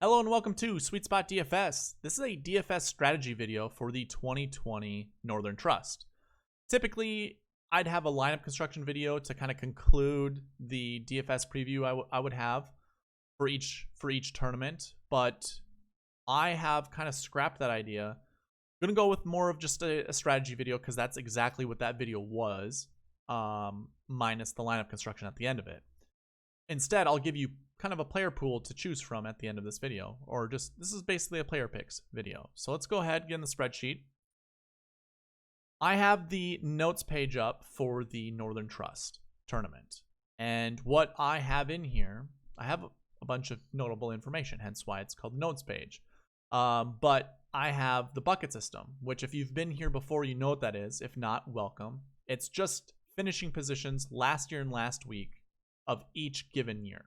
Hello and welcome to SweetSpotDFS. This is a DFS strategy video for the 2020 Northern Trust. Typically, I'd have a lineup construction video to kind of conclude the DFS preview I would have for each tournament, but I have kind of scrapped that idea. I'm going to go with more of just a strategy video because that's exactly what that video was, minus the lineup construction at the end of it. Instead, I'll give you kind of a player pool to choose from at the end of this video, or just, this is basically a player picks video. So let's go ahead, get in the spreadsheet. I have the notes page up for the Northern Trust tournament. And what I have in here, I have a bunch of notable information, hence why it's called the notes page. But I have the bucket system, which if you've been here before, you know what that is. If not, welcome. It's just finishing positions last year and last week of each given year.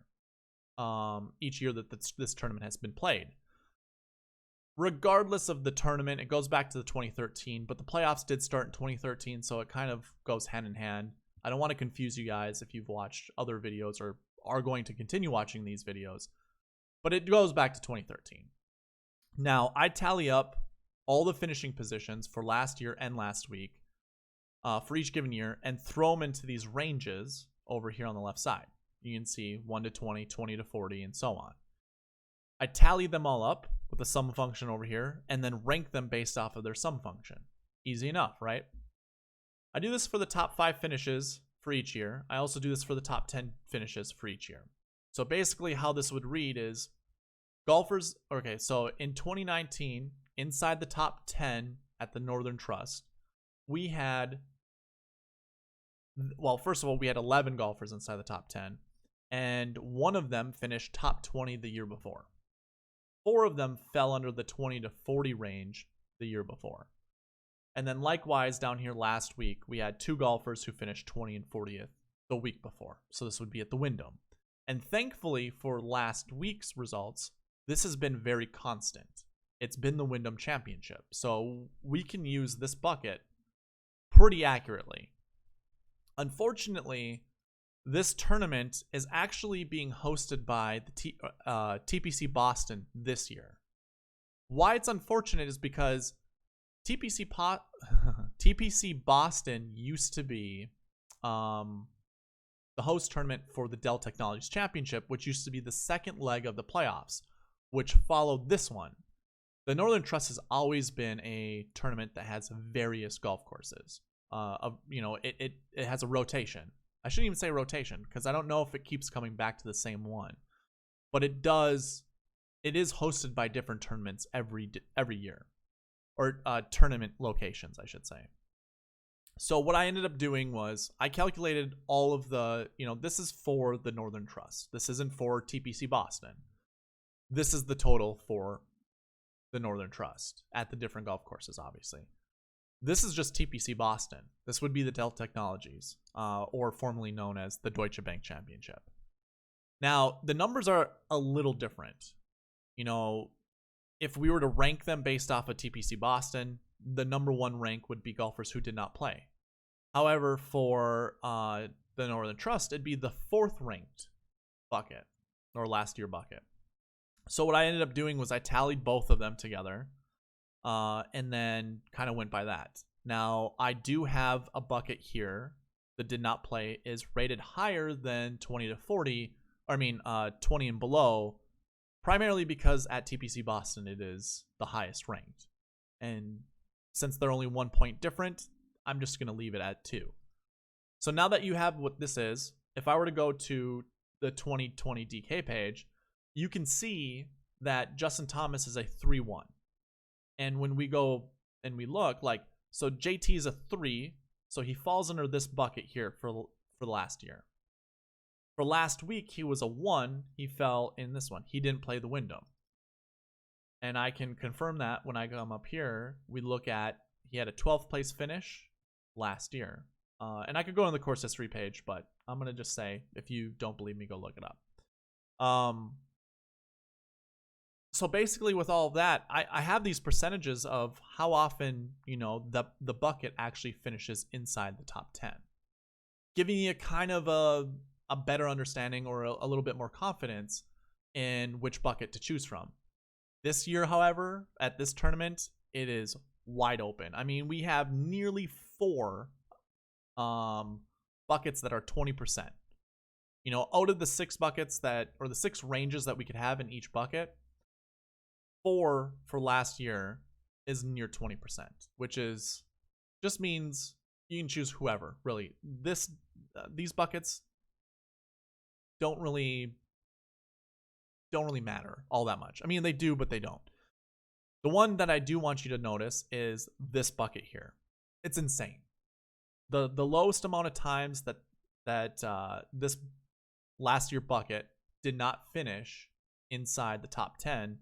Each year that this tournament has been played. Regardless of the tournament, it goes back to the 2013, but the playoffs did start in 2013, so it kind of goes hand in hand. I don't want to confuse you guys if you've watched other videos or are going to continue watching these videos, but it goes back to 2013. Now, I tally up all the finishing positions for last year and last week for each given year and throw them into these ranges over here on the left side. You can see 1 to 20, 20 to 40, and so on. I tally them all up with the sum function over here and then rank them based off of their sum function. Easy enough, right? I do this for the top 5 finishes for each year. I also do this for the top 10 finishes for each year. So basically how this would read is golfers, okay, so in 2019, inside the top 10 at the Northern Trust, we had, well, first of all, we had 11 golfers inside the top 10. And one of them finished top 20 the year before. 4 of them fell under the 20 to 40 range the year before. And then likewise down here last week, we had 2 golfers who finished 20 and 40th the week before. So this would be at the Wyndham. And thankfully for last week's results, this has been very constant. It's been the Wyndham Championship. So we can use this bucket pretty accurately. Unfortunately, this tournament is actually being hosted by the TPC Boston this year. Why it's unfortunate is because TPC Boston used to be the host tournament for the Dell Technologies Championship, which used to be the second leg of the playoffs, which followed this one. The Northern Trust has always been a tournament that has various golf courses. It has a rotation. I shouldn't even say rotation because I don't know if it keeps coming back to the same one, but it does. It is hosted by different tournaments every year, or tournament locations, I should say. So what I ended up doing was I calculated all of the, this is for the Northern Trust. This isn't for TPC Boston. This is the total for the Northern Trust at the different golf courses, obviously. This is just TPC Boston. This would be the Dell Technologies, or formerly known as the Deutsche Bank Championship. Now, the numbers are a little different. If we were to rank them based off of TPC Boston, the number 1 rank would be golfers who did not play. However, for the Northern Trust, it'd be the 4th ranked bucket, or last year bucket. So what I ended up doing was I tallied both of them together. And then kind of went by that. Now, I do have a bucket here that did not play is rated higher than 20 to 40, 20 and below, primarily because at TPC Boston, it is the highest ranked. And since they're only 1 point different, I'm just going to leave it at 2. So now that you have what this is, if I were to go to the 2020 DK page, you can see that Justin Thomas is a 3-1. And when we go and we look, so JT is a 3, so he falls under this bucket here for last year. For last week, he was a 1. He fell in this one. He didn't play the Wyndham. And I can confirm that when I come up here, we look at, he had a 12th place finish last year. And I could go on the course history page, but I'm going to just say, if you don't believe me, go look it up. So basically with all of that, I have these percentages of how often, the bucket actually finishes inside the top 10. Giving you kind of a better understanding or a little bit more confidence in which bucket to choose from. This year, however, at this tournament, it is wide open. I mean, we have nearly 4 buckets that are 20%. You know, out of the 6 buckets that, or the 6 ranges that we could have in each bucket, 4 for last year is near 20%, which is just means you can choose whoever, really. These buckets don't really matter all that much. I mean, they do, but they don't. The one that I do want you to notice is this bucket here. It's insane. The lowest amount of times that this last year bucket did not finish inside the top 10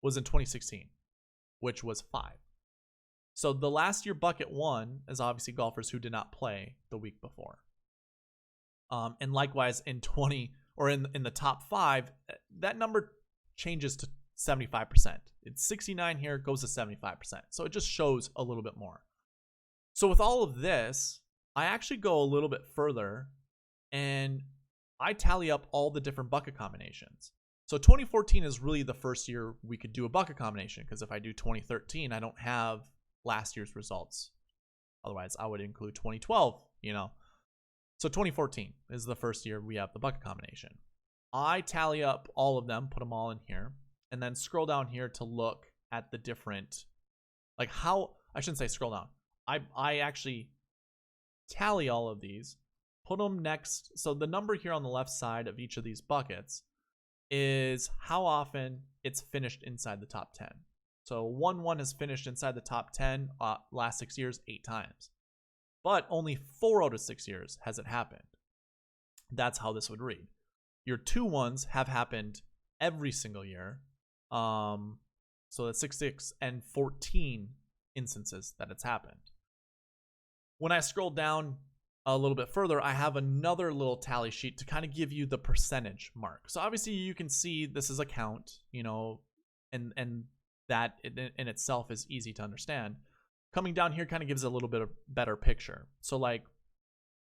was in 2016, which was 5. So the last year bucket 1 is obviously golfers who did not play the week before. And likewise in 20 or in the top 5, that number changes to 75%. It's 69 here, it goes to 75%. So it just shows a little bit more. So with all of this, I actually go a little bit further and I tally up all the different bucket combinations. So 2014 is really the first year we could do a bucket combination, because if I do 2013, I don't have last year's results. Otherwise, I would include 2012, you know. So 2014 is the first year we have the bucket combination. I tally up all of them, put them all in here, and then scroll down here to look at the different, like how, I shouldn't say scroll down. I actually tally all of these, put them next. So the number here on the left side of each of these buckets is how often it's finished inside the top 10. So 1-1 has finished inside the top 10 last 6 years 8 times. But only 4 out of 6 years has it happened. That's how this would read. Your 2-1s have happened every single year. So that's 6 and 14 instances that it's happened. When I scroll down a little bit further, I have another little tally sheet to kind of give you the percentage mark. So obviously you can see this is a count, you know, and that in itself is easy to understand. Coming down here kind of gives a little bit of better picture. So like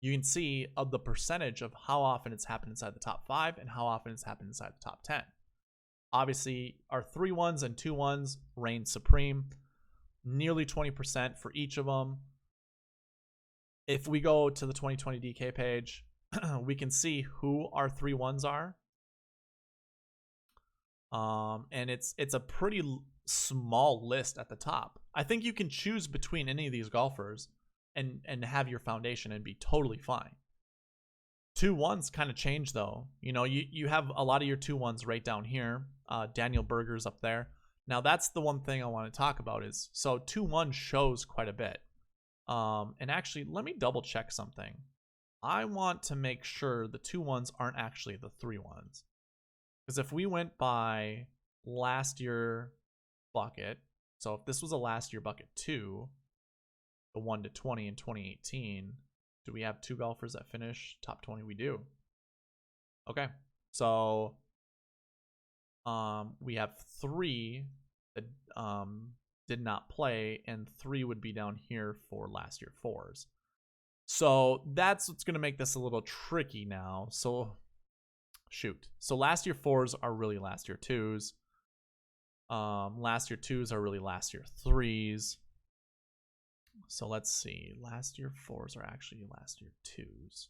you can see of the percentage of how often it's happened inside the top 5 and how often it's happened inside the top 10. Obviously our 3-1s and 2-1s reign supreme, nearly 20% for each of them. If we go to the 2020 DK page, we can see who our 3-1s are. And it's a pretty small list at the top. I think you can choose between any of these golfers and have your foundation and be totally fine. 2-1s kind of change though. You know, you have a lot of your 2-1s right down here. Daniel Berger's up there. Now that's the one thing I want to talk about is, so 2-1 shows quite a bit. And actually, let me double check something. I want to make sure the 2-1s aren't actually the 3-1s. Because if we went by last year bucket, so if this was a last year bucket 2, the 1 to 20 in 2018, do we have 2 golfers that finish top 20? We do. Okay, so we have 3 that did not play, and 3 would be down here for last year 4s. So that's what's going to make this a little tricky now. So shoot. So last year 4s are really last year 2s. Last year 2s are really last year 3s. So let's see. Last year 4s are actually last year 2s.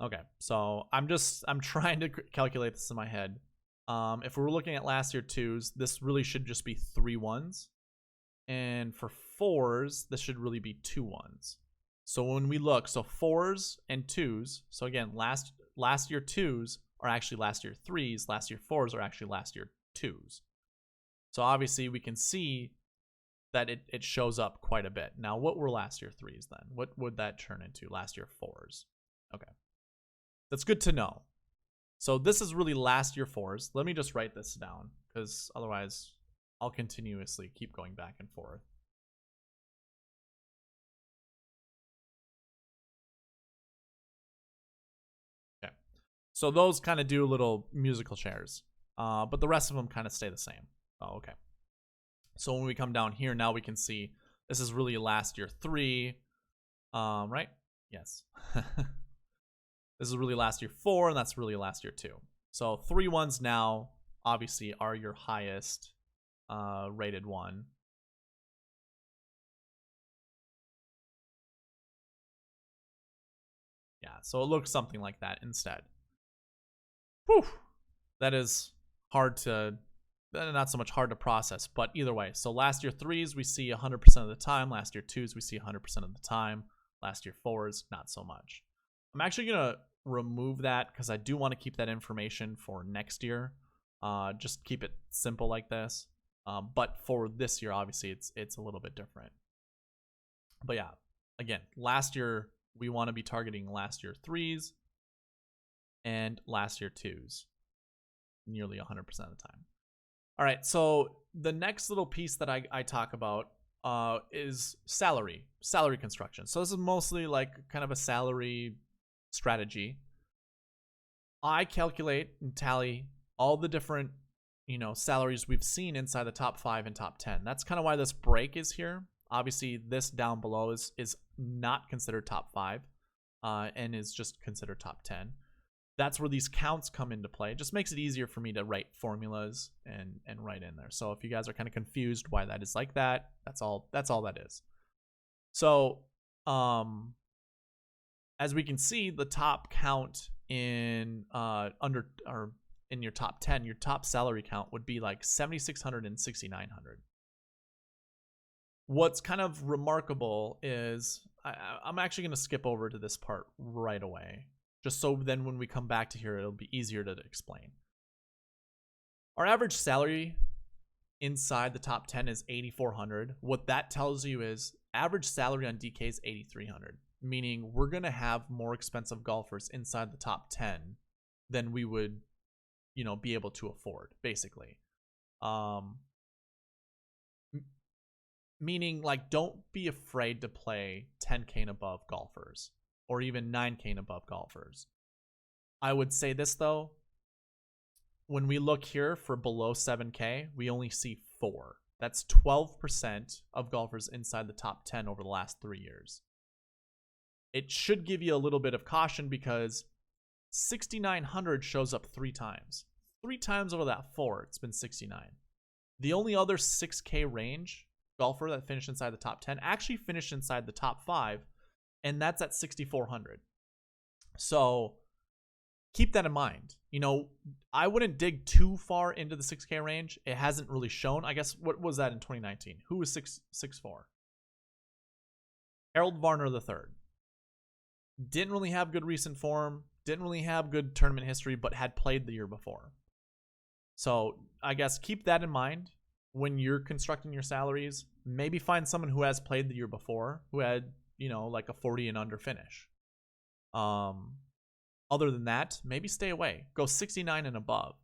Okay, so I'm trying to calculate this in my head. If we're looking at last year 2s, this really should just be 3-1s. And for 4s, this should really be 2-1s. So when we look, so 4s and 2s, so again, last year 2s are actually last year 3s, last year 4s are actually last year 2s. So obviously we can see that it shows up quite a bit. Now, what were last year 3s then? What would that turn into? Last year 4s. Okay. That's good to know. So this is really last year 4s. Let me just write this down, because otherwise I'll continuously keep going back and forth. Okay. So those kind of do little musical chairs, but the rest of them kind of stay the same. Oh, okay. So when we come down here, now we can see this is really last year 3, right? Yes. This is really last year 4, and that's really last year 2. So 3 ones now obviously are your highest rated one. Yeah, so it looks something like that instead. Whew. That is hard to, not so much hard to process, but either way. So last year 3s we see 100% of the time. Last year 2s we see 100% of the time. Last year 4s, not so much. I'm actually going to remove that because I do want to keep that information for next year. Just keep it simple like this. But for this year, obviously, it's a little bit different. But yeah, again, last year, we want to be targeting last year 3s and last year 2s nearly 100% of the time. All right, so the next little piece that I talk about is salary construction. So this is mostly like kind of a salary strategy. I calculate and tally all the different, salaries we've seen inside the top 5 and top 10. That's kind of why this break is here. Obviously, this down below is not considered top 5 and is just considered top 10. That's where these counts come into play. It just makes it easier for me to write formulas and write in there. So if you guys are kind of confused why that is like that, that's all that is. So as we can see, the top count in in your top 10, your top salary count would be like 7,600 and 6,900. What's kind of remarkable is I'm actually going to skip over to this part right away, just so then when we come back to here, it'll be easier to explain. Our average salary inside the top 10 is 8,400. What that tells you is average salary on DK is 8,300, meaning we're going to have more expensive golfers inside the top 10 than we would, be able to afford, basically. Meaning, like, don't be afraid to play 10K and above golfers or even 9K and above golfers. I would say this, though. When we look here for below 7K, we only see 4. That's 12% of golfers inside the top 10 over the last 3 years. It should give you a little bit of caution because 6,900 shows up 3 times. 3 times over that 4, it's been 69. The only other 6K range golfer that finished inside the top 10 actually finished inside the top 5, and that's at 6,400. So keep that in mind. I wouldn't dig too far into the 6K range. It hasn't really shown. I guess, what was that in 2019? Who was 6'4"? Harold Varner III. Didn't really have good recent form. Didn't really have good tournament history, but had played the year before. So I guess keep that in mind when you're constructing your salaries. Maybe find someone who has played the year before, who had, like a 40 and under finish. Other than that, maybe stay away. Go 69 and above.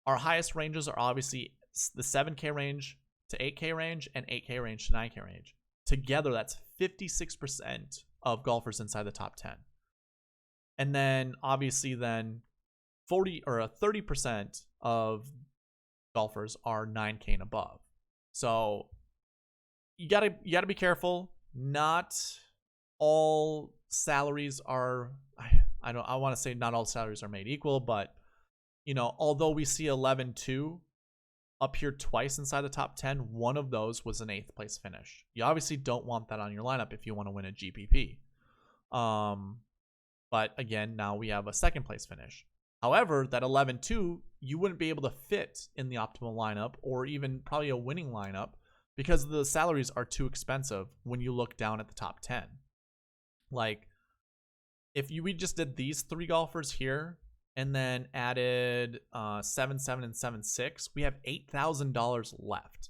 Our highest ranges are obviously the 7K range to 8K range and 8K range to 9K range. Together, that's 56% of golfers inside the top 10. And then obviously 30% of golfers are 9K and above. So you gotta be careful. Not all salaries are, I want to say not all salaries are made equal, but although we see 11-2 up here twice inside the top 10, one of those was an 8th place finish. You obviously don't want that on your lineup if you want to win a GPP. But again, now we have a 2nd place finish. However, that 11-2, you wouldn't be able to fit in the optimal lineup or even probably a winning lineup because the salaries are too expensive when you look down at the top 10. Like, we just did these 3 golfers here and then added 7-7 and 7-6, we have $8,000 left.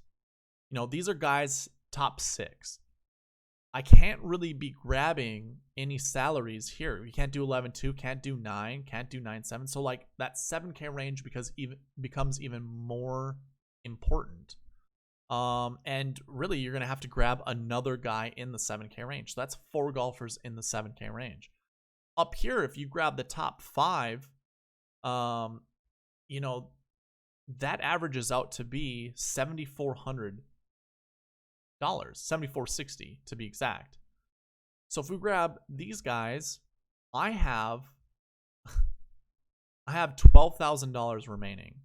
These are guys top 6. I can't really be grabbing any salaries here. We can't do 11-2, can't do 9, can't do 9-7. So like that 7K range becomes even more important. And really you're going to have to grab another guy in the 7K range. So that's 4 golfers in the 7K range. Up here, if you grab the top 5, that averages out to be $7,400 $74.60 to be exact. So if we grab these guys, I have $12,000 remaining.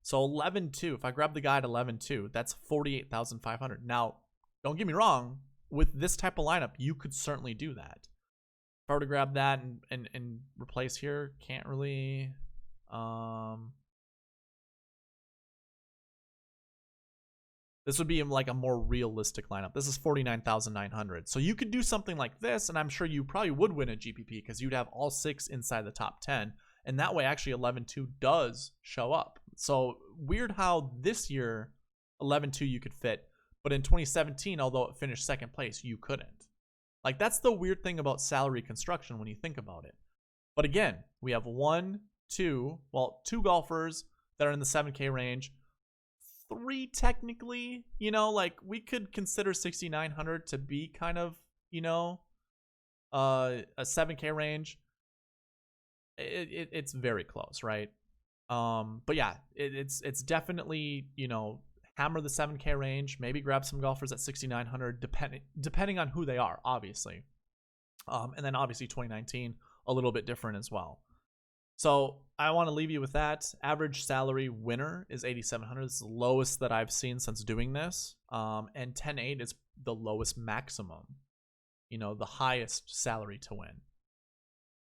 So 11.2, if I grab the guy at 11.2, that's 48,500. Now, don't get me wrong, with this type of lineup, you could certainly do that. If I were to grab that and replace here, can't really. This would be like a more realistic lineup. This is 49,900. So you could do something like this, and I'm sure you probably would win a GPP because you'd have all 6 inside the top 10. And that way, actually, 11.2 does show up. So weird how this year, 11.2 you could fit. But in 2017, although it finished second place, you couldn't. Like, that's the weird thing about salary construction when you think about it. But again, we have two golfers that are in the 7K range. 3 technically, like we could consider 6,900 to be kind of, a 7K range. It's very close, right? But yeah, it's definitely, hammer the 7K range, maybe grab some golfers at 6,900, depending on who they are, obviously. And then obviously 2019, a little bit different as well. So I want to leave you with that. Average salary winner is 8,700. It's the lowest that I've seen since doing this. And 10.8 is the lowest maximum, the highest salary to win.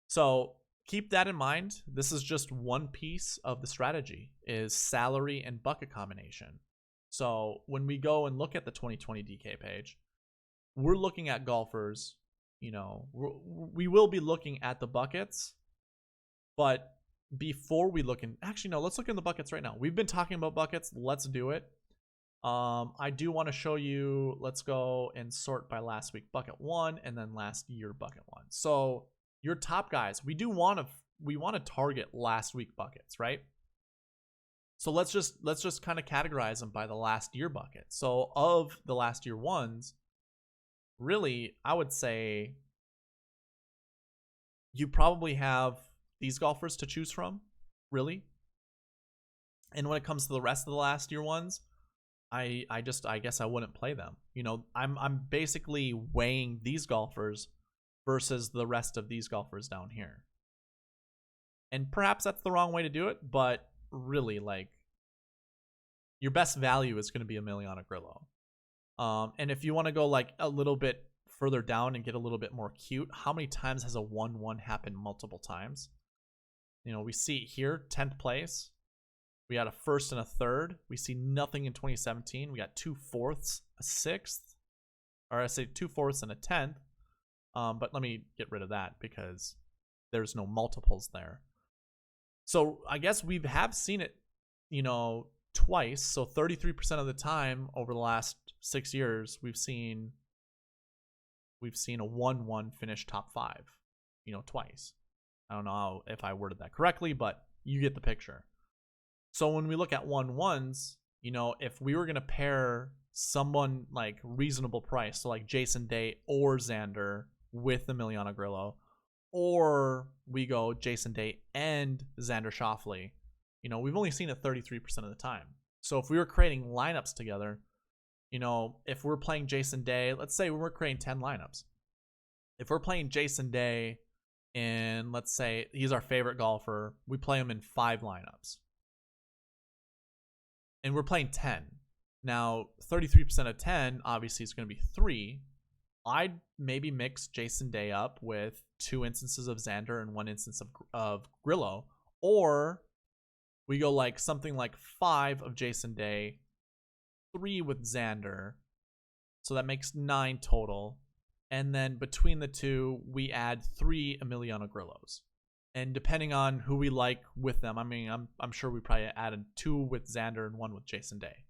So keep that in mind. This is just one piece of the strategy, is salary and bucket combination. So when we go and look at the 2020 DK page, we're looking at golfers, we will be looking at the buckets. But before we look in, actually, no, let's look in the buckets right now. We've been talking about buckets. Let's do it. I do want to show you, let's go and sort by last week bucket 1 and then last year bucket 1. So your top guys, we want to target last week buckets, right? So let's just kind of categorize them by the last year bucket. So of the last year ones, really, I would say you probably have these golfers to choose from, really. And when it comes to the rest of the last year ones, I guess I wouldn't play them. I'm basically weighing these golfers versus the rest of these golfers down here. And perhaps that's the wrong way to do it, but really, like, your best value is going to be Emiliano Grillo. And if you want to go like a little bit further down and get a little bit more cute, how many times has a 1-1 happened multiple times? We see it here, 10th place. We had a 1st and a 3rd. We see nothing in 2017. We got 2 4ths, a 6th, or I say 2 4ths and a 10th. But let me get rid of that because there's no multiples there. So I guess we have seen it, twice. So 33% of the time over the last 6 years, we've seen a 1-1 finish top 5, twice. I don't know if I worded that correctly, but you get the picture. So when we look at 1-1s, if we were going to pair someone like reasonable price, so like Jason Day or Xander with Emiliano Grillo, or we go Jason Day and Xander Schauffele, we've only seen it 33% of the time. So if we were creating lineups together, if we're playing Jason Day, let's say we're creating 10 lineups. If we're playing Jason Day and let's say he's our favorite golfer, we play him in 5 lineups. And we're playing 10. Now, 33% of 10 obviously is going to be 3. I'd maybe mix Jason Day up with 2 instances of Xander and 1 instance of Grillo. Or we go like something like 5 of Jason Day, 3 with Xander. So that makes 9 total. And then between the 2, we add 3 Emiliano Grillos. And depending on who we like with them, I mean, I'm sure we probably added 2 with Xander and 1 with Jason Day.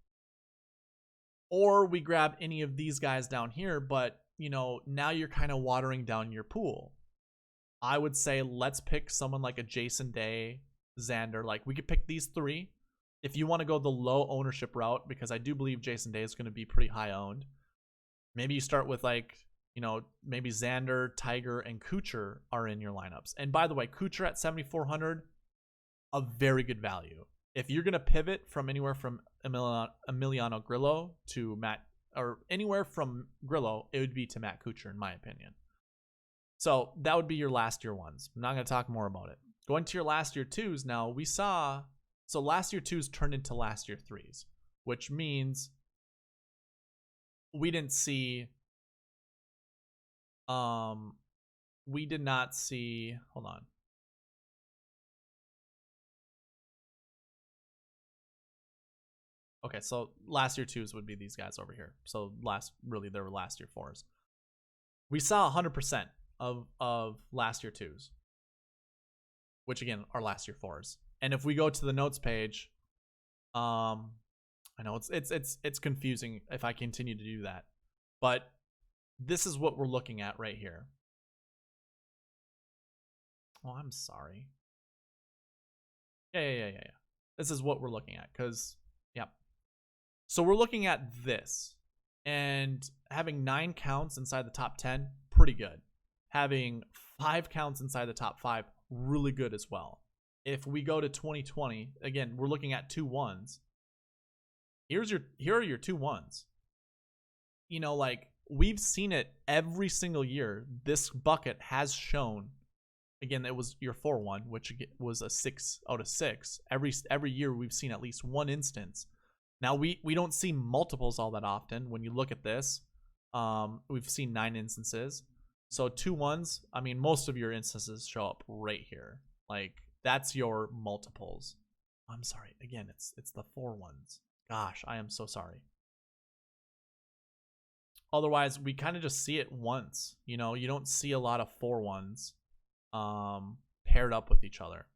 Or we grab any of these guys down here, but, now you're kind of watering down your pool. I would say let's pick someone like a Jason Day, Xander. Like, we could pick these 3. If you want to go the low ownership route, because I do believe Jason Day is going to be pretty high owned, maybe you start with like, maybe Xander, Tiger, and Kuchar are in your lineups. And by the way, Kuchar at 7,400, a very good value. If you're going to pivot from anywhere from Emiliano Grillo to or anywhere from Grillo, it would be to Matt Kuchar, in my opinion. So that would be your last year ones. I'm not going to talk more about it. Going to your last year twos now, we saw, so last year twos turned into last year threes, which means we didn't see, we did not see, hold on. Okay, so last year twos would be these guys over here. So really, they were last year fours. We saw 100% of last year twos, which again are last year fours. And if we go to the notes page, I know it's confusing if I continue to do that, but this is what we're looking at right here. Oh, I'm sorry. Yeah. This is what we're looking at, because, yep. So we're looking at this, and having 9 counts inside the top 10, pretty good. Having 5 counts inside the top 5, really good as well. If we go to 2020, again, we're looking at 2 1s. Here are your 2 1s. You know, like, we've seen it every single year. This bucket has shown, again, it was your 4-1, which was a 6 out of 6. Every year we've seen at least 1 instance. Now, we don't see multiples all that often. When you look at this, we've seen 9 instances. So 2 1s, I mean, most of your instances show up right here. Like, that's your multiples. I'm sorry. Again, it's the 4 1s. Gosh, I am so sorry. Otherwise, we kind of just see it once. You know, you don't see a lot of 4 1s paired up with each other.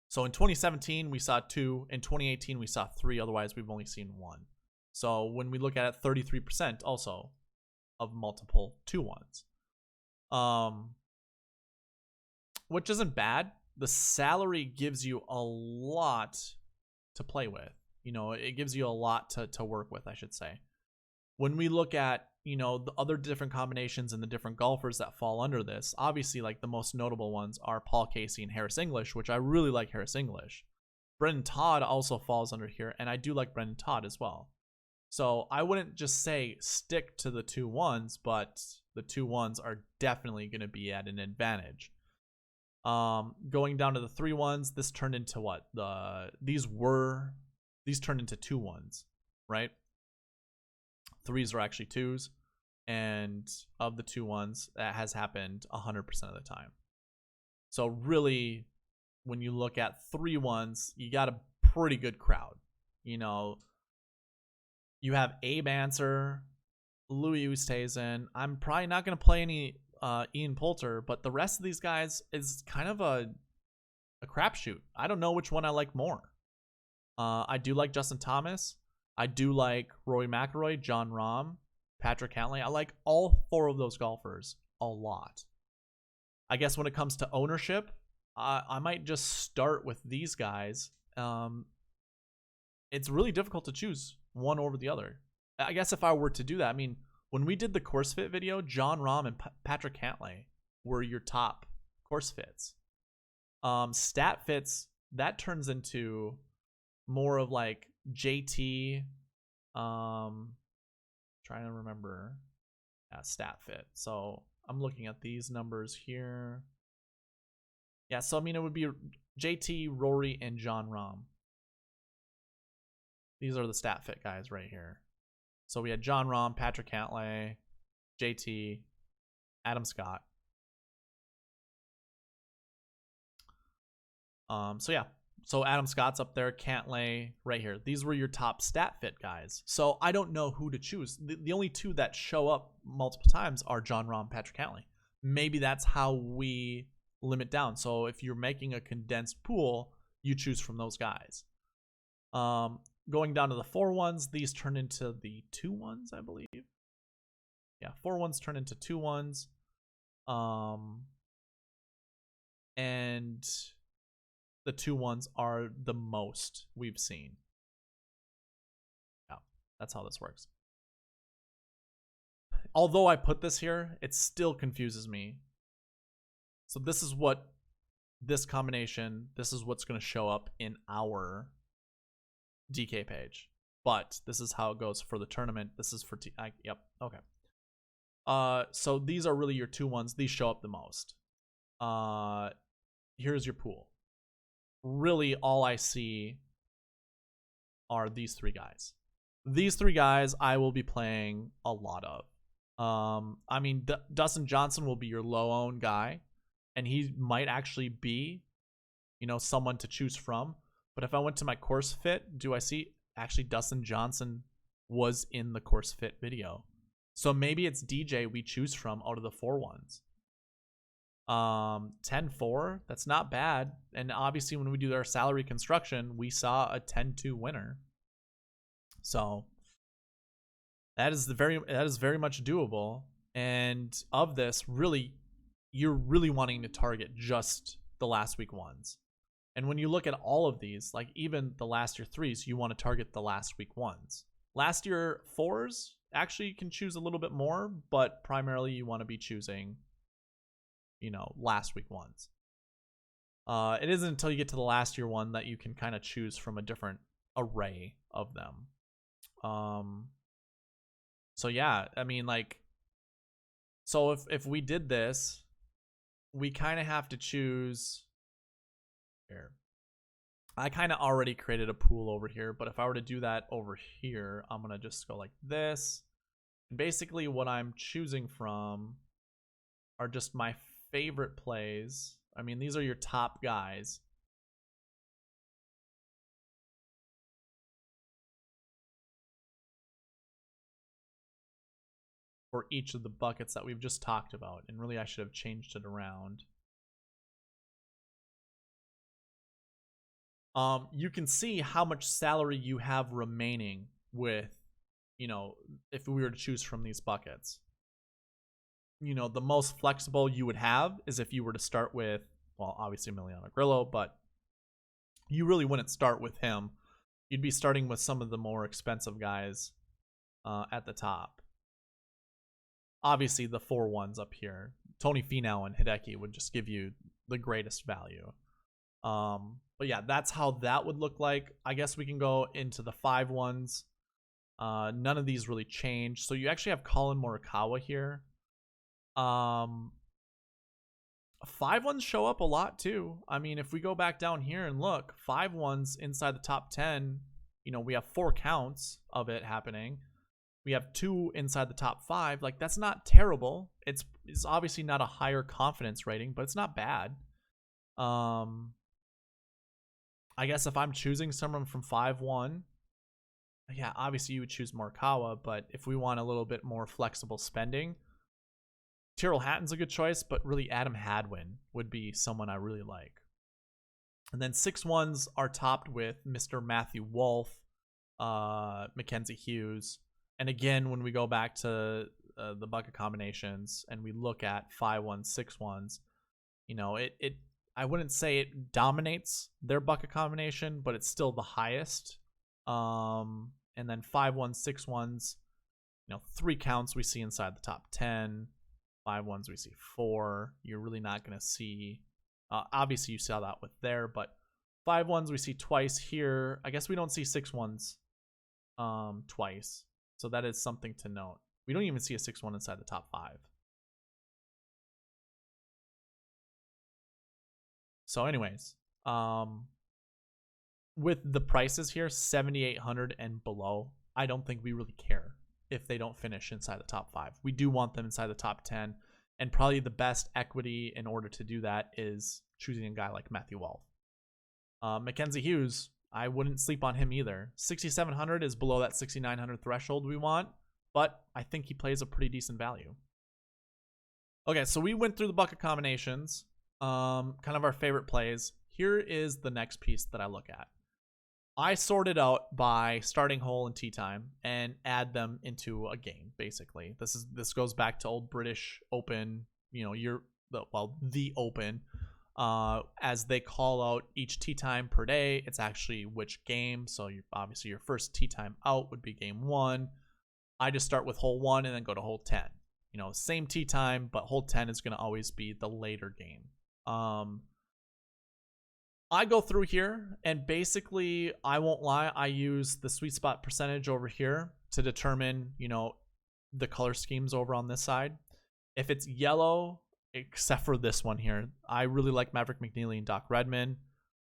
So in 2017, we saw 2. In 2018, we saw 3. Otherwise, we've only seen 1. So when we look at it, 33% also of multiple 2 1s. Which isn't bad. The salary gives you a lot to play with. You know, it gives you a lot to work with, I should say. When we look at, you know, the other different combinations and the different golfers that fall under this, obviously, like, the most notable ones are Paul Casey and Harris English, which I really like Harris English. Brendan Todd also falls under here, and I do like Brendan Todd as well. So I wouldn't just say stick to the 2 1s, but the 2 1s are definitely going to be at an advantage. Going down to the 3 1s, this turned into what? These turned into 2 1s, right? 3s are actually 2s, and of the 2 1s, that has happened 100% of the time. So really, when you look at 3 1s, you got a pretty good crowd. You know, you have Abe Ancer, Louis Oosthuizen. I'm probably not going to play any Ian Poulter, but the rest of these guys is kind of a crapshoot. I don't know which one I like more. I do like Justin Thomas. I do like Rory McIlroy, Jon Rahm, Patrick Cantlay. I like all 4 of those golfers a lot. I guess when it comes to ownership, I might just start with these guys. It's really difficult to choose one over the other. I guess if I were to do that, I mean, when we did the course fit video, Jon Rahm and Patrick Cantlay were your top course fits. Stat fits, that turns into more of like JT, trying to remember, stat fit. So I'm looking at these numbers here. Yeah, so I mean, it would be JT, Rory, and Jon Rahm. These are the stat fit guys right here. So we had Jon Rahm, Patrick Cantlay, JT, Adam Scott. So yeah. So Adam Scott's up there, Cantlay right here. These were your top stat fit guys. So I don't know who to choose. The only 2 that show up multiple times are Jon Rahm, Patrick Cantlay. Maybe that's how we limit down. So if you're making a condensed pool, you choose from those guys. Going down to the 4 1s, these turn into the 2 1s, I believe. Yeah, 4 1s turn into 2 1s. And the 2 1s are the most we've seen. Yeah, that's how this works. Although I put this here, it still confuses me. So this is what this combination, this is what's going to show up in our DK page. but this is how it goes for the tournament. This is for yep, okay. So these are really your 2 ones. These show up the most. Here's your pool. Really, all I see are these 3 guys. These 3 guys I will be playing a lot of. I mean, Dustin Johnson will be your low-owned guy, and he might actually be, you know, someone to choose from. But if I went to my course fit, do I see actually Dustin Johnson was in the course fit video? So maybe it's DJ we choose from out of the 4 ones. 10-4, that's not bad. And obviously when we do our salary construction, we saw a 10-2 winner. So that is very much doable. And of this, really, you're really wanting to target just the last week ones. And when you look at all of these, like even the last year 3s, you want to target the last week ones. Last year 4s, actually you can choose a little bit more, but primarily you want to be choosing, you know, last week ones. It isn't until you get to the last year one that you can kind of choose from a different array of them. So yeah, I mean, like, so if we did this, we kind of have to choose here. I kind of already created a pool over here, but if I were to do that over here, I'm gonna just go like this. And basically what I'm choosing from are just my favorite plays. I mean, these are your top guys. For each of the buckets that we've just talked about. And really I should have changed it around. You can see how much salary you have remaining with, you know, if we were to choose from these buckets. You know, the most flexible you would have is if you were to start with, well, obviously Emiliano Grillo, but you really wouldn't start with him. You'd be starting with some of the more expensive guys at the top. Obviously, the 4 ones up here, Tony Finau and Hideki, would just give you the greatest value. But yeah, that's how that would look like. I guess we can go into the 5 ones. None of these really change. So you actually have Colin Morikawa here. 5 ones show up a lot too. I mean, if we go back down here and look, 5 ones inside the top 10, you know, we have 4 counts of it happening. We have 2 inside the top 5. Like, that's not terrible. It's obviously not a higher confidence rating, but it's not bad. I guess if I'm choosing someone from 5-1, yeah, obviously you would choose Morikawa, but if we want a little bit more flexible spending, Tyrrell Hatton's a good choice, but really Adam Hadwin would be someone I really like. And then 6-1s are topped with Mr. Matthew Wolff, Mackenzie Hughes. And again, when we go back to the bucket combinations and we look at 5-1s, 6-1s, you know, I wouldn't say it dominates their bucket combination, but it's still the highest. And then 5-1s, 6-1s, you know, 3 counts we see inside the top 10. 5-1s we see 4. You're really not going to see, obviously you saw that with there, but 5-1s we see twice here. I guess we don't see 6-1s twice. So that is something to note. We don't even see a 6-1 inside the top 5. So anyways, with the prices here, 7,800 and below, I don't think we really care if they don't finish inside the top 5. We do want them inside the top 10, and probably the best equity in order to do that is choosing a guy like Matthew Wolff. Mackenzie Hughes, I wouldn't sleep on him either. 6,700 is below that 6,900 threshold we want, but I think he plays a pretty decent value. Okay, so we went through the bucket combinations, kind of our favorite plays. Here is the next piece that I look at. I sort it out by starting hole and tee time and add them into a game, basically. This goes back to old British Open, you know, the Open. As they call out each tee time per day, it's actually which game. So obviously your first tee time out would be game 1. I just start with hole 1 and then go to hole 10. You know, same tee time, but hole 10 is going to always be the later game. I go through here and basically, I won't lie, I use the sweet spot percentage over here to determine, you know, the color schemes over on this side. If it's yellow, except for this one here, I really like Maverick McNeely and Doc Redman.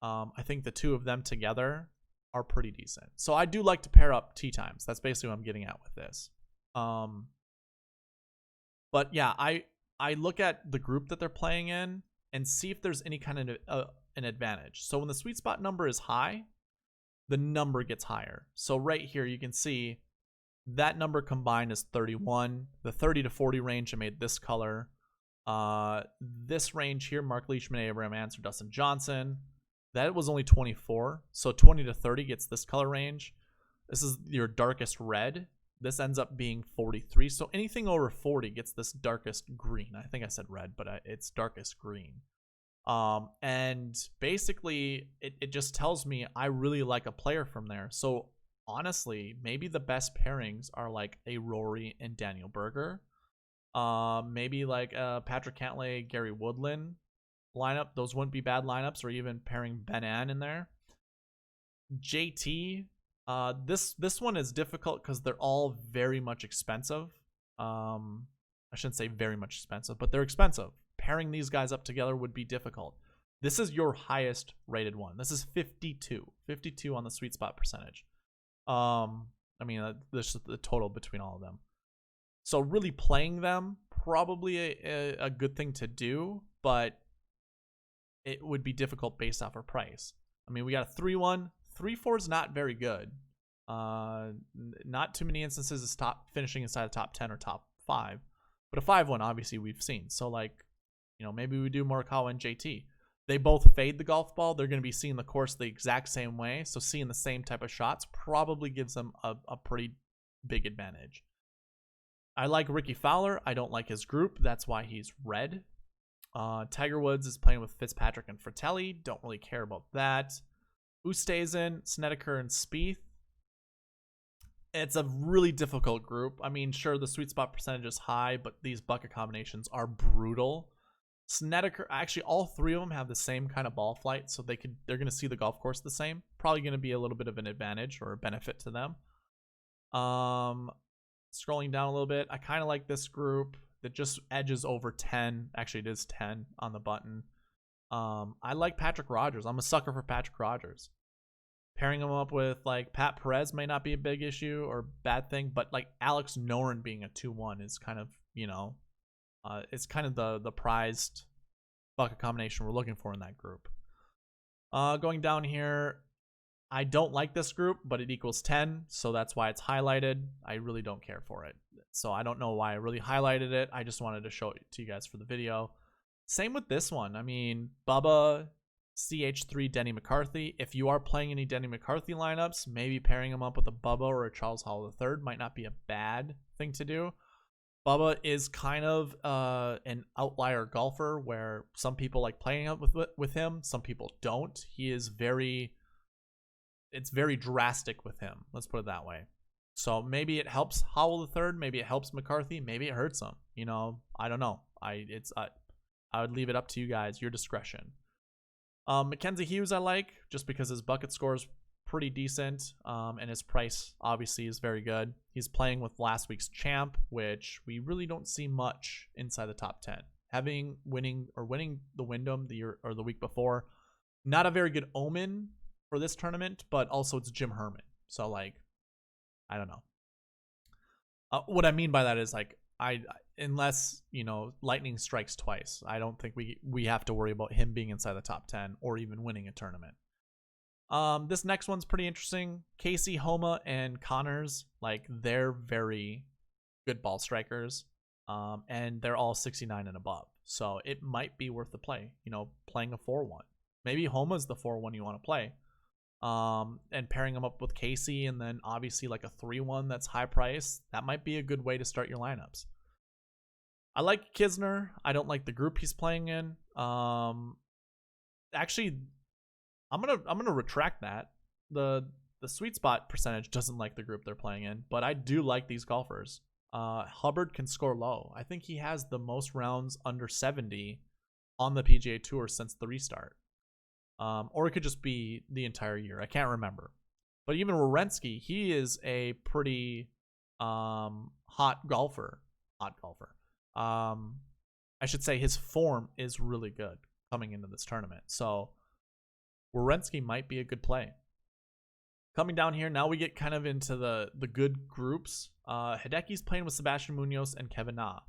I think the two of them together are pretty decent. So I do like to pair up tee times. That's basically what I'm getting at with this. But yeah, I look at the group that they're playing in and see if there's any kind of an advantage. So when the sweet spot number is high, the number gets higher. So right here you can see that number combined is 31. The 30 to 40 range I made this color. This range here, Mark Leishman, Abraham Answer, Dustin Johnson, that was only 24. So 20 to 30 gets this color range. This is your darkest red. This ends up being 43. So anything over 40 gets this darkest green. I think I said red, but it's darkest green. And basically it just tells me I really like a player from there. So honestly, maybe the best pairings are like a Rory and Daniel Berger. Maybe like Patrick Cantlay, Gary Woodland lineup. Those wouldn't be bad lineups, or even pairing Ben An in there. JT, this one is difficult because they're all very much expensive. I shouldn't say very much expensive, but they're expensive. Pairing these guys up together would be difficult. This is your highest rated one. This is 52 on the sweet spot percentage. I mean, this is the total between all of them. So really playing them, probably a good thing to do, but it would be difficult based off our price. I mean, we got a 3-1. 3-4 is not very good. Not too many instances is finishing inside the top 10 or top 5. But a 5-1, obviously, we've seen. So, like, you know, maybe we do Morikawa and JT. They both fade the golf ball. They're going to be seeing the course the exact same way. So seeing the same type of shots probably gives them a pretty big advantage. I like Ricky Fowler. I don't like his group. That's why he's red. Tiger Woods is playing with Fitzpatrick and Fratelli. Don't really care about that. Oosthuizen, Snedeker, and Spieth. It's a really difficult group. I mean, sure, the sweet spot percentage is high, but these bucket combinations are brutal. Snedeker, actually, all three of them have the same kind of ball flight, so they're going to see the golf course the same. Probably going to be a little bit of an advantage or a benefit to them. Scrolling down a little bit, I kind of like this group that just edges over 10. Actually, it is 10 on the button. I like Patrick Rogers. I'm a sucker for Patrick Rogers. Pairing him up with like Pat Perez may not be a big issue or bad thing, but like Alex Noren being a 2-1 is kind of, you know, it's kind of the prized bucket combination we're looking for in that group. Going down here, I don't like this group, but it equals 10, so that's why it's highlighted. I really don't care for it. So I don't know why I really highlighted it. I just wanted to show it to you guys for the video. Same with this one. I mean, Bubba, CH3, Denny McCarthy. If you are playing any Denny McCarthy lineups, maybe pairing him up with a Bubba or a Charles Hall III might not be a bad thing to do. Bubba is kind of an outlier golfer where some people like playing up with him, some people don't. It's very drastic with him. Let's put it that way. So maybe it helps Howell III, maybe it helps McCarthy, maybe it hurts him. You know, I don't know. I would leave it up to you guys, your discretion. Mackenzie Hughes I like just because his bucket score is pretty decent, and his price obviously is very good. He's playing with last week's champ, which we really don't see much inside the top 10. Winning the Wyndham the year or the week before, not a very good omen for this tournament, but also it's Jim Herman. So like, I don't know. What I mean by that is like, unless, you know, lightning strikes twice, I don't think we have to worry about him being inside the top 10 or even winning a tournament. This next one's pretty interesting. Casey, Homa, and Connors, like, they're very good ball strikers, and they're all 69 and above. So it might be worth the play, you know, playing a 4-1. Maybe Homa's the 4-1 you want to play. And pairing them up with Casey, and then obviously like a 3-1 that's high price, that might be a good way to start your lineups. I like Kisner. I don't like the group he's playing in. Actually, I'm gonna retract that. The sweet spot percentage doesn't like the group they're playing in, but I do like these golfers. Hubbard can score low. I think he has the most rounds under 70 on the PGA Tour since the restart. Or it could just be the entire year. I can't remember. But even Werenski, he is a pretty hot golfer. I should say his form is really good coming into this tournament. So Werenski might be a good play. Coming down here, now we get kind of into the good groups. Hideki's playing with Sebastian Munoz and Kevin Na.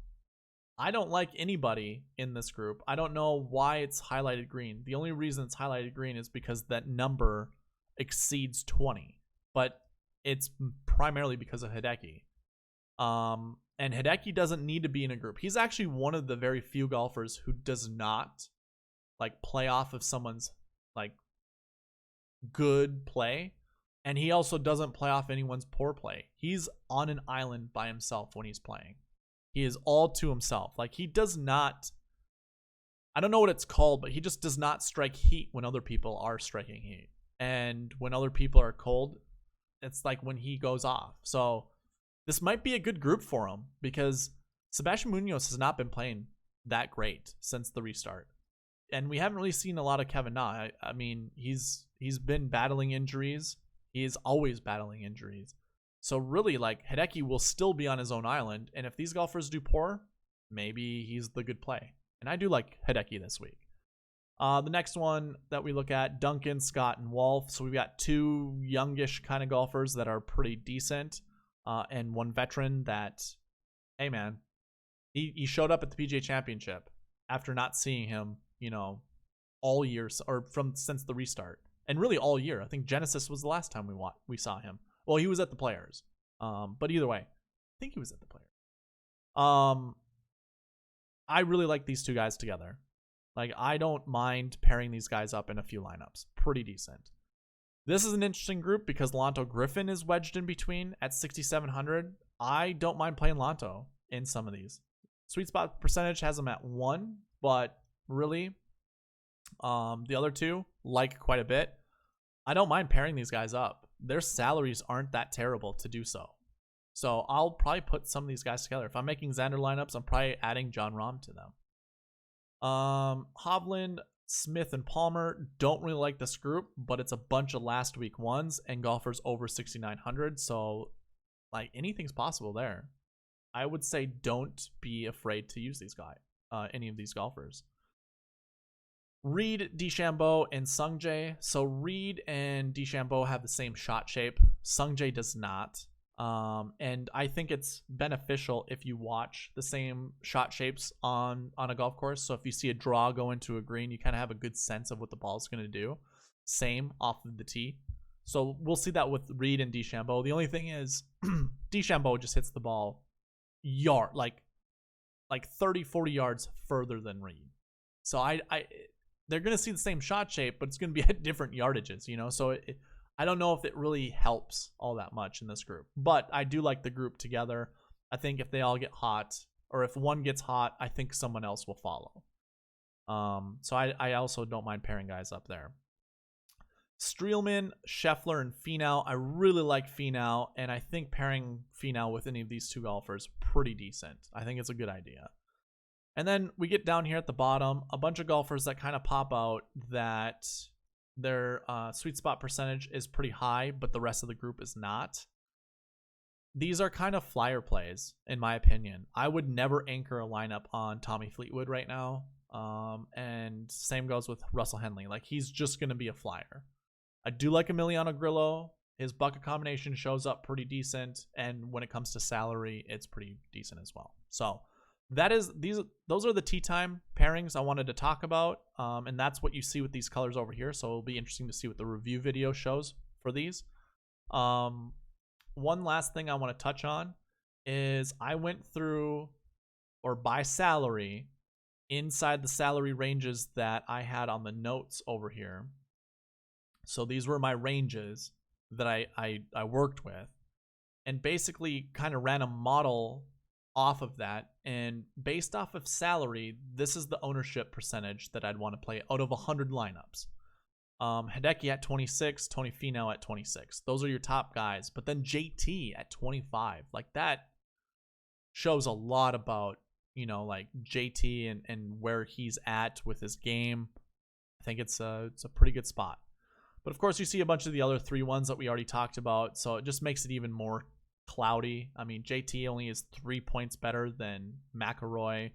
I don't like anybody in this group. I don't know why it's highlighted green. The only reason it's highlighted green is because that number exceeds 20. But it's primarily because of Hideki. And Hideki doesn't need to be in a group. He's actually one of the very few golfers who does not like play off of someone's like good play. And he also doesn't play off anyone's poor play. He's on an island by himself when he's playing. He is all to himself. Like, he does not, I don't know what it's called, but he just does not strike heat when other people are striking heat. And when other people are cold, it's like when he goes off. So this might be a good group for him because Sebastian Munoz has not been playing that great since the restart. And we haven't really seen a lot of Kevin Na. I mean, he's been battling injuries. He is always battling injuries. So really, like, Hideki will still be on his own island. And if these golfers do poor, maybe he's the good play. And I do like Hideki this week. The next one that we look at, Duncan, Scott, and Wolf. So we've got two youngish kind of golfers that are pretty decent. And one veteran that, hey man, he showed up at the PGA Championship after not seeing him, you know, all year, or since the restart. And really all year. I think Genesis was the last time we saw him. Well, he was at the Players. But either way, I think he was at the Players. I really like these two guys together. Like, I don't mind pairing these guys up in a few lineups. Pretty decent. This is an interesting group because Lanto Griffin is wedged in between at 6,700. I don't mind playing Lanto in some of these. Sweet spot percentage has him at 1, but really, the other two like quite a bit. I don't mind pairing these guys up. Their salaries aren't that terrible to do so. So I'll probably put some of these guys together. If I'm making Xander lineups, I'm probably adding John Rahm to them. Hovland, Smith, and Palmer, don't really like this group, but it's a bunch of last week ones and golfers over 6,900. So like, anything's possible there. I would say don't be afraid to use these guys, any of these golfers. Reed, DeChambeau, and Sungjae. So Reed and DeChambeau have the same shot shape. Sungjae does not. And I think it's beneficial if you watch the same shot shapes on a golf course. So if you see a draw go into a green, you kind of have a good sense of what the ball is going to do. Same off of the tee. So we'll see that with Reed and DeChambeau. The only thing is DeChambeau just hits the ball like 30, 40 yards further than Reed. So they're going to see the same shot shape, but it's going to be at different yardages, you know? So I don't know if it really helps all that much in this group, but I do like the group together. I think if they all get hot, or if one gets hot, I think someone else will follow. So I also don't mind pairing guys up there. Streelman, Scheffler, and Finau. I really like Finau, and I think pairing Finau with any of these two golfers pretty decent. I think it's a good idea. And then we get down here at the bottom, a bunch of golfers that kind of pop out that their sweet spot percentage is pretty high, but the rest of the group is not. These are kind of flyer plays, in my opinion. I would never anchor a lineup on Tommy Fleetwood right now. And same goes with Russell Henley. Like, he's just going to be a flyer. I do like Emiliano Grillo. His bucket combination shows up pretty decent. And when it comes to salary, it's pretty decent as well. So those are the tee time pairings I wanted to talk about, and that's what you see with these colors over here. So it'll be interesting to see what the review video shows for these. One last thing I want to touch on is I went through, or by salary, inside the salary ranges that I had on the notes over here. So these were my ranges that I worked with, and basically kind of ran a model off of that, and based off of salary, this is the ownership percentage that I'd want to play out of 100 lineups. Hideki at 26, Tony Finau at 26. Those are your top guys. But then JT at 25. Like, that shows a lot about, you know, like JT and where he's at with his game. think it's a pretty good spot. But of course, you see a bunch of the other 3-1s that we already talked about, so it just makes it even more cloudy. I mean, JT only is 3 points better than McElroy,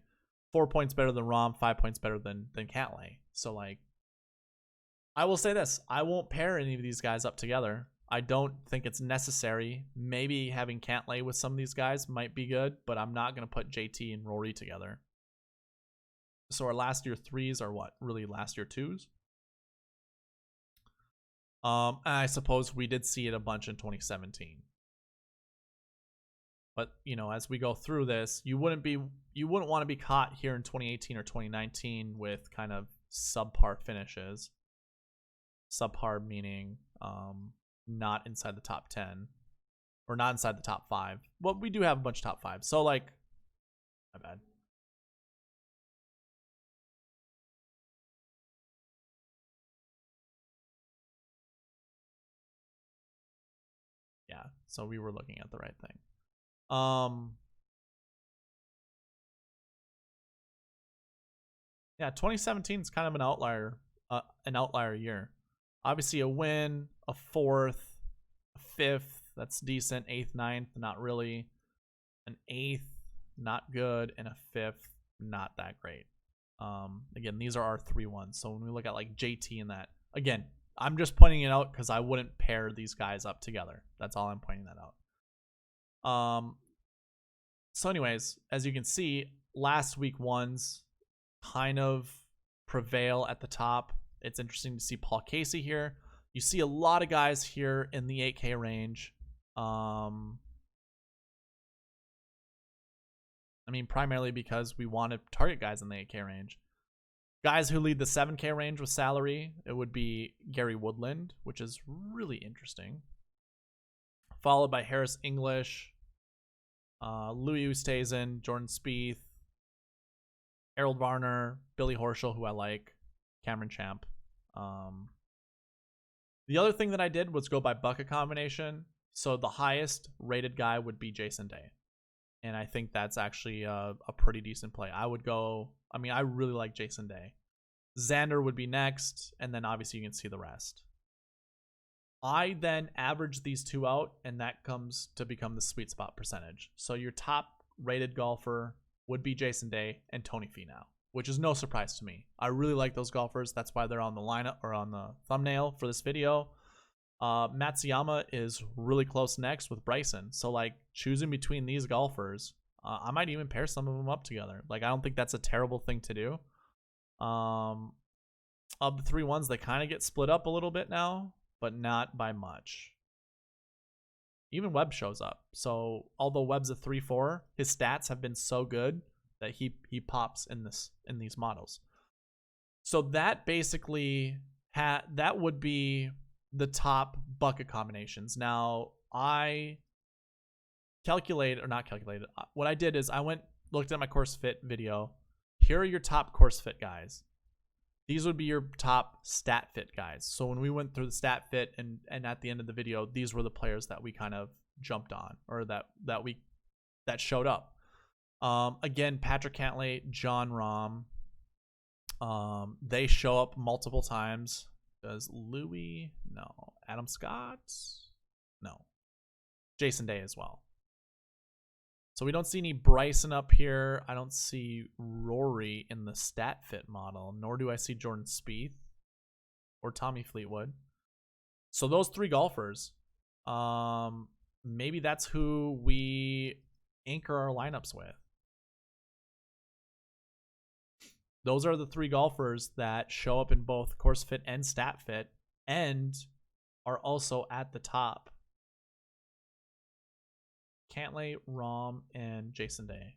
4 points better than Rahm, 5 points better than Cantlay. So, like, I will say this. I won't pair any of these guys up together. I don't think it's necessary. Maybe having Cantlay with some of these guys might be good, but I'm not going to put JT and Rory together. So our last year 3s are what? Really last year 2s? I suppose we did see it a bunch in 2017. But, you know, as we go through this, you wouldn't want to be caught here in 2018 or 2019 with kind of subpar finishes. Subpar meaning not inside the top 10 or not inside the top 5. Well, we do have a bunch of top 5. So, like, my bad. Yeah, so we were looking at the right thing. Yeah, 2017 is kind of an outlier year. Obviously, a win, a 4th, a 5th, that's decent. 8th, 9th, not really. An 8th, not good, and a 5th, not that great. Again, these are our 3-1s. So when we look at like JT and that, again, I'm just pointing it out because I wouldn't pair these guys up together. That's all I'm pointing that out. So anyways, as you can see, last week 1s kind of prevail at the top. It's interesting to see Paul Casey here. You see a lot of guys here in the 8K range. I mean, primarily because we want to target guys in the 8K range. Guys who lead the 7K range with salary, it would be Gary Woodland, which is really interesting. Followed by Harris English, Louis Oosthuizen, Jordan Spieth, Harold Varner, Billy Horschel, who I like, Cameron Champ. The other thing that I did was go by bucket combination. So the highest rated guy would be Jason Day. And I think that's actually a pretty decent play. I really like Jason Day. Xander would be next, and then obviously you can see the rest. I then average these two out, and that comes to become the sweet spot percentage. So your top rated golfer would be Jason Day and Tony Finau, which is no surprise to me. I really like those golfers. That's why they're on the lineup or on the thumbnail for this video. Matsuyama is really close next with Bryson. So, like, choosing between these golfers, I might even pair some of them up together. Like, I don't think that's a terrible thing to do. Of the 3-1s, they kind of get split up a little bit now, but not by much. Even Webb shows up. So, although Webb's a 3-4, his stats have been so good that he pops in these models. So that basically that would be the top bucket combinations. Now, what I did is I looked at my course fit video. Here are your top course fit guys. These would be your top stat fit guys. So when we went through the stat fit and at the end of the video, these were the players that we kind of jumped on, or that showed up. Again, Patrick Cantlay, John Rahm, they show up multiple times. Does Louis? No. Adam Scott? No. Jason Day as well. So we don't see any Bryson up here. I don't see Rory in the stat fit model, nor do I see Jordan Spieth or Tommy Fleetwood. So those 3 golfers, maybe that's who we anchor our lineups with. Those are the 3 golfers that show up in both course fit and stat fit and are also at the top. Cantlay, Rahm, and Jason Day.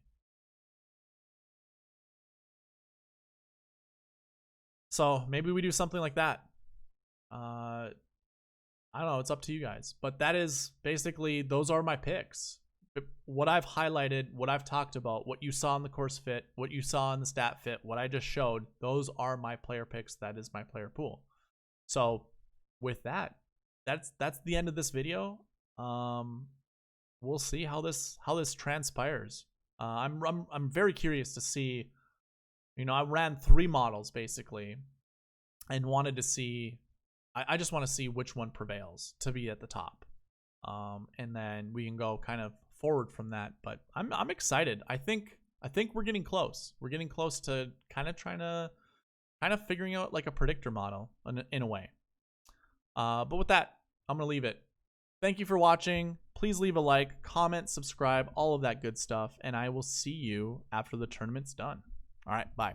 So maybe we do something like that. I don't know. It's up to you guys. But that is basically, those are my picks. What I've highlighted, what I've talked about, what you saw in the course fit, what you saw in the stat fit, what I just showed, those are my player picks. That is my player pool. So with that, that's the end of this video. We'll see how this transpires. I'm very curious to see. You know, I ran 3 models basically. and wanted to see. I just want to see which one prevails to be at the top, and then we can go kind of forward from that. But I'm excited. I think we're getting close. We're getting close to kind of figuring out like a predictor model in a way. But with that, I'm gonna leave it. Thank you for watching. Please leave a like, comment, subscribe, all of that good stuff, and I will see you after the tournament's done. All right, bye.